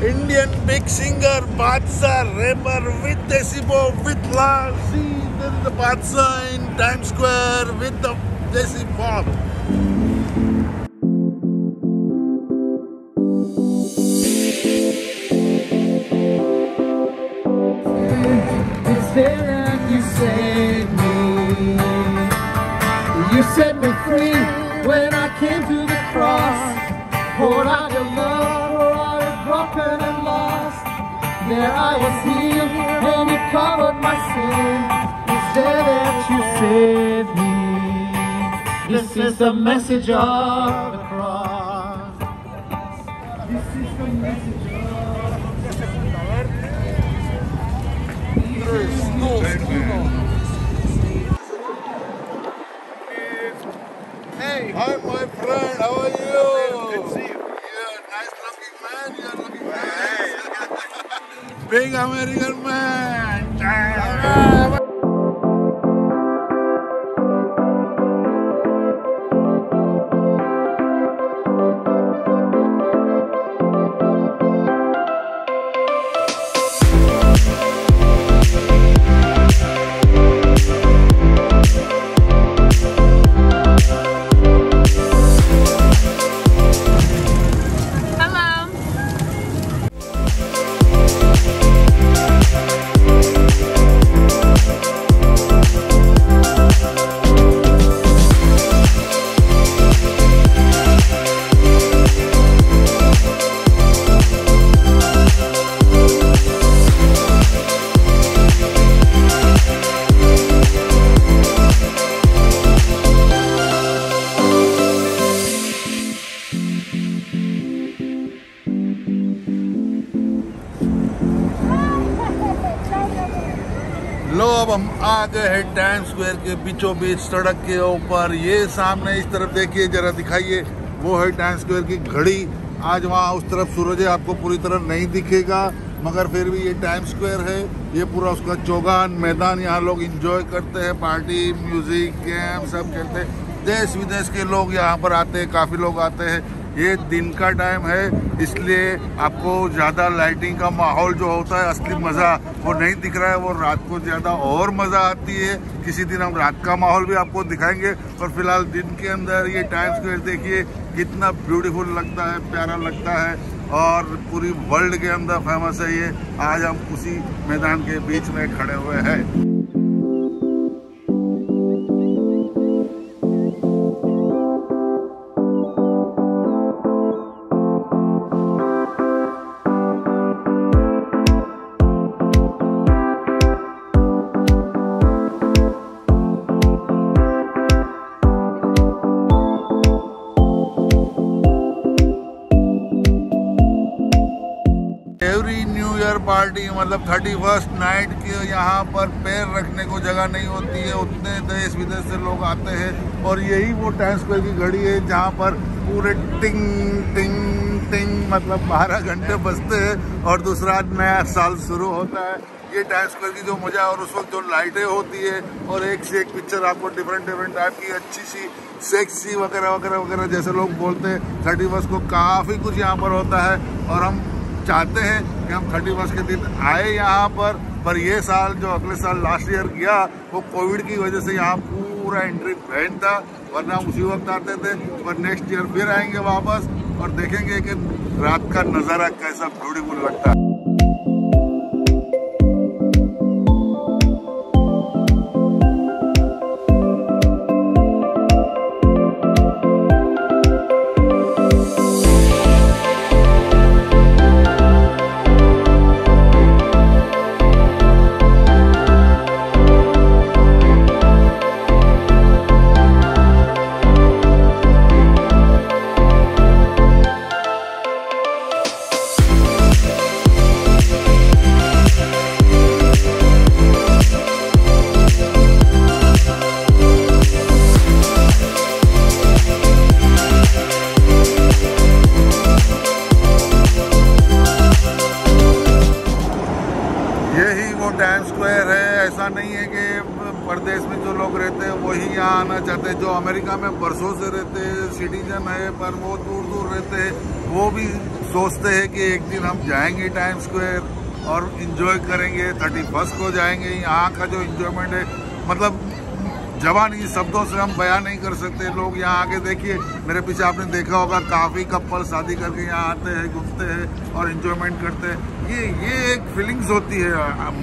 Indian big singer Badshah, rapper with Desi Bob, with Lal. See, there is the Badshah in Times Square with the Desi Bob. It's there and you saved me. You set me free when I came to the cross. Poured out your love for all the broken and lost. There I was healed and you covered my sin. It's there that you saved me. This is the message of the cross. This is the message of Hey, hi my friend, how are you? Good to see you. You're a nice looking man, you're looking nice. Big American man. लो अब हम आ गए हैं times square के बीचों बीच सड़क के ऊपर। ये सामने इस तरफ देखिए, जरा दिखाइए, वो है टाइम्स स्क्वायर की घड़ी। आज वहाँ उस तरफ सूरज है, आपको पूरी तरह नहीं दिखेगा, मगर फिर भी ये टाइम्स स्क्वायर है। ये पूरा उसका चौगान मैदान, यहाँ लोग एंजॉय करते हैं, पार्टी म्यूजिक गेम सब खेलते हैं। देश विदेश के लोग यहाँ पर आते हैं, काफ़ी लोग आते हैं। ये दिन का टाइम है, इसलिए आपको ज़्यादा लाइटिंग का माहौल जो होता है, असली मज़ा वो नहीं दिख रहा है। वो रात को ज़्यादा और मज़ा आती है। किसी दिन हम रात का माहौल भी आपको दिखाएंगे, पर फिलहाल दिन के अंदर ये टाइम्स स्क्वायर देखिए कितना ब्यूटीफुल लगता है, प्यारा लगता है, और पूरी वर्ल्ड के अंदर फेमस है ये। आज हम उसी मैदान के बीच में खड़े हुए हैं। एवरी न्यू ईयर पार्टी मतलब 31st नाइट की यहाँ पर पैर रखने को जगह नहीं होती है, उतने देश विदेश से लोग आते हैं। और यही वो टाइम्स स्क्वायर की घड़ी है जहाँ पर पूरे टिंग टिंग टिंग मतलब 12 घंटे बजते हैं और दूसरा नया साल शुरू होता है। ये टाइम्स स्क्वायर की जो मजा है, और उस वक्त जो लाइटें होती है और एक से एक पिक्चर आपको डिफरेंट टाइप की अच्छी सी सेक्सी वगैरह वगैरह वगैरह जैसे लोग बोलते हैं। 31st को काफ़ी कुछ यहाँ पर होता है और हम चाहते हैं कि हम 31st के दिन आए यहाँ पर ये साल जो अगले साल लास्ट ईयर गया वो कोविड की वजह से यहाँ पूरा एंट्री बैन था, वरना हम उसी वक्त आते थे। पर नेक्स्ट ईयर फिर आएंगे वापस और देखेंगे कि रात का नज़ारा कैसा ब्यूटीफुल लगता है। रहते हैं, जो अमेरिका में बरसों से रहते हैं, सिटीजन है पर वो दूर दूर रहते हैं, वो भी सोचते हैं कि एक दिन हम जाएंगे टाइम स्क्वायर और इंजॉय करेंगे। 31 को जाएंगे। यहाँ का जो इंजॉयमेंट है मतलब जवानी शब्दों से हम बयान नहीं कर सकते। लोग यहाँ आके देखिए, मेरे पीछे आपने देखा होगा काफ़ी कपल शादी करके यहाँ आते हैं, घूमते हैं और इंजॉयमेंट करते हैं। ये एक फीलिंग्स होती है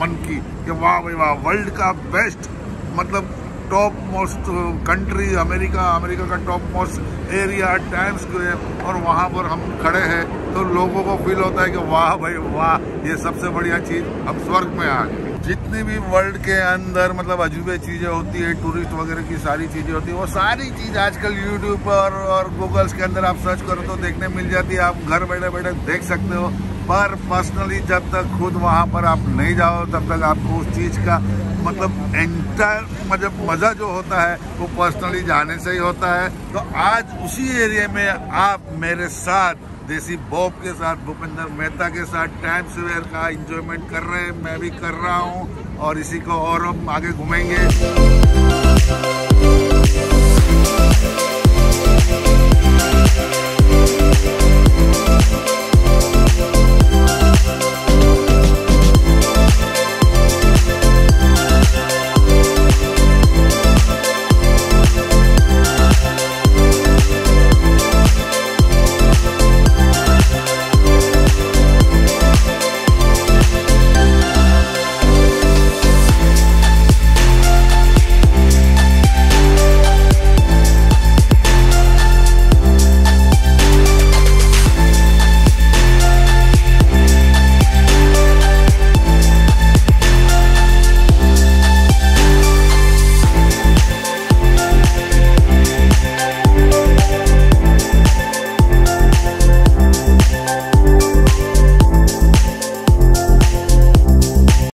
मन की कि वाह भाई वाह, वर्ल्ड का बेस्ट मतलब टॉप मोस्ट कंट्री अमेरिका का top most area time square, और वहाँ पर हम खड़े हैं तो लोगों को फील होता है कि वाह भाई वाह, ये सबसे बढ़िया चीज़, हम स्वर्ग में आ गए। जितनी भी वर्ल्ड के अंदर मतलब अजूबे चीज़ें होती है, टूरिस्ट वगैरह की सारी चीज़ें होती है, वो सारी चीज़ आजकल यूट्यूब पर और गूगल्स के अंदर आप सर्च करो तो देखने मिल जाती है। आप घर बैठे बैठे देख सकते हो, पर पर्सनली जब तक खुद वहाँ पर आप नहीं जाओ तब तक आपको उस चीज़ का मतलब एंटायर मतलब मज़ा जो होता है वो पर्सनली जाने से ही होता है। तो आज उसी एरिया में आप मेरे साथ देसी बॉब के साथ, भूपेंद्र मेहता के साथ टाइम स्क्वायर का एंजॉयमेंट कर रहे हैं, मैं भी कर रहा हूँ और इसी को और हम आगे घूमेंगे।